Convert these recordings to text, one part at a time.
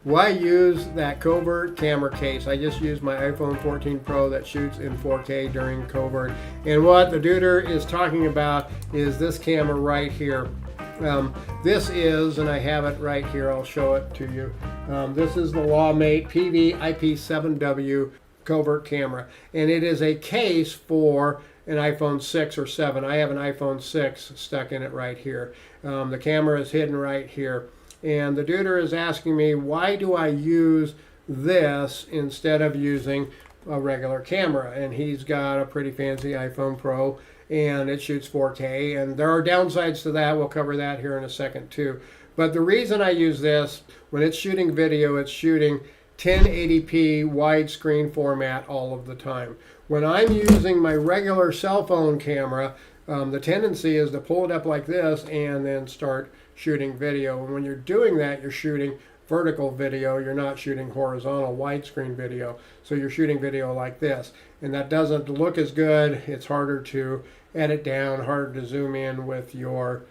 Why use that Covert camera case? I just use my iPhone 14 Pro that shoots in 4K during Covert. And what the duder is talking about is this camera right here. This is, and I have it right here, I'll show it to you. This is the LawMate PV-IP7W Covert camera. And it is a case for an iPhone 6 or 7. I have an iPhone 6 stuck in it right here. The camera is hidden right here. And the duder is asking me, why do I use this instead of using a regular camera? And he's got a pretty fancy iPhone Pro and it shoots 4K, and there are downsides to that. We'll cover that here in a second too. But the reason I use this, when it's shooting video, it's shooting 1080p widescreen format all of the time. When I'm using my regular cell phone camera, the tendency is to pull it up like this and then start shooting video. And when you're doing that, you're shooting vertical video. You're not shooting horizontal widescreen video. So you're shooting video like this. And that doesn't look as good. It's harder to edit down, harder to zoom in with your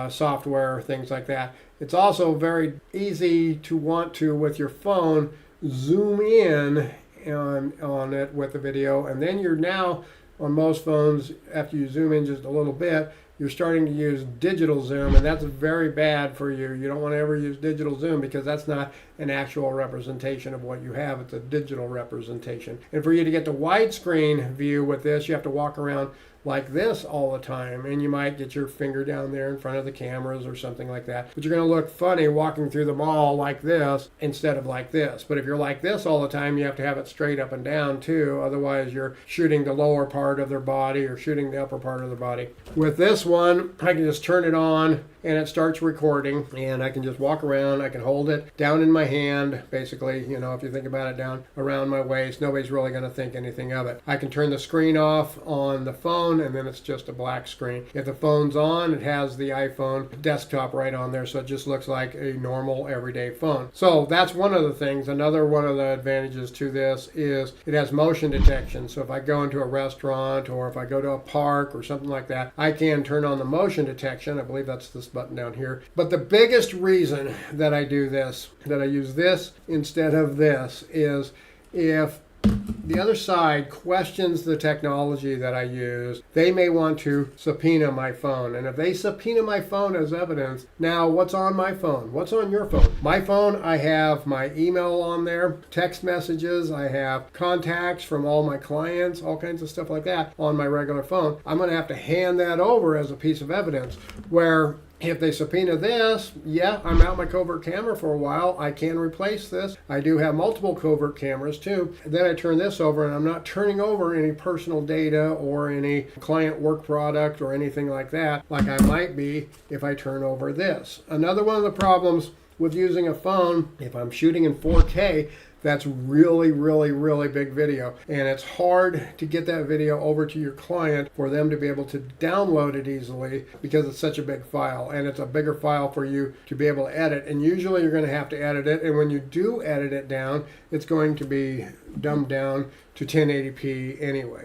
software, things like that. It's also very easy to want to, with your phone, zoom in on it with the video. And then you're now, on most phones, after you zoom in just a little bit, you're starting to use digital zoom, and that's very bad for you. You don't want to ever use digital zoom because that's not an actual representation of what you have. It's a digital representation. And for you to get the widescreen view with this, you have to walk around like this all the time, and you might get your finger down there in front of the cameras or something like that. But you're going to look funny walking through the mall like this instead of like this. But if you're like this all the time, you have to have it straight up and down too. Otherwise, you're shooting the lower part of their body or shooting the upper part of their body. With this one, I can just turn it on and it starts recording, and I can just walk around. I can hold it down in my hand, basically, you know, if you think about it, down around my waist. Nobody's really going to think anything of it. I can turn the screen off on the phone, and then it's just a black screen. If the phone's on, it has the iPhone desktop right on there, so it just looks like a normal everyday phone. So that's one of the things. Another one of the advantages to this is it has motion detection. So if I go into a restaurant or if I go to a park or something like that, I can turn on the motion detection. I believe that's this button down here. But the biggest reason that I do this, that I use this instead of this, is if the other side questions the technology that I use, they may want to subpoena my phone. And if they subpoena my phone as evidence, now what's on my phone? What's on your phone? My phone, I have my email on there, text messages, I have contacts from all my clients, all kinds of stuff like that on my regular phone. I'm going to have to hand that over as a piece of evidence, where if they subpoena this, yeah, I'm out my Covert camera for a while. I can replace this. I do have multiple Covert cameras too. Then I turn this over, and I'm not turning over any personal data or any client work product or anything like that, like I might be if I turn over this. Another one of the problems with using a phone, if I'm shooting in 4K, that's really, really, really big video. And it's hard to get that video over to your client for them to be able to download it easily because it's such a big file. And it's a bigger file for you to be able to edit. And usually you're going to have to edit it. And when you do edit it down, it's going to be dumbed down to 1080p anyway.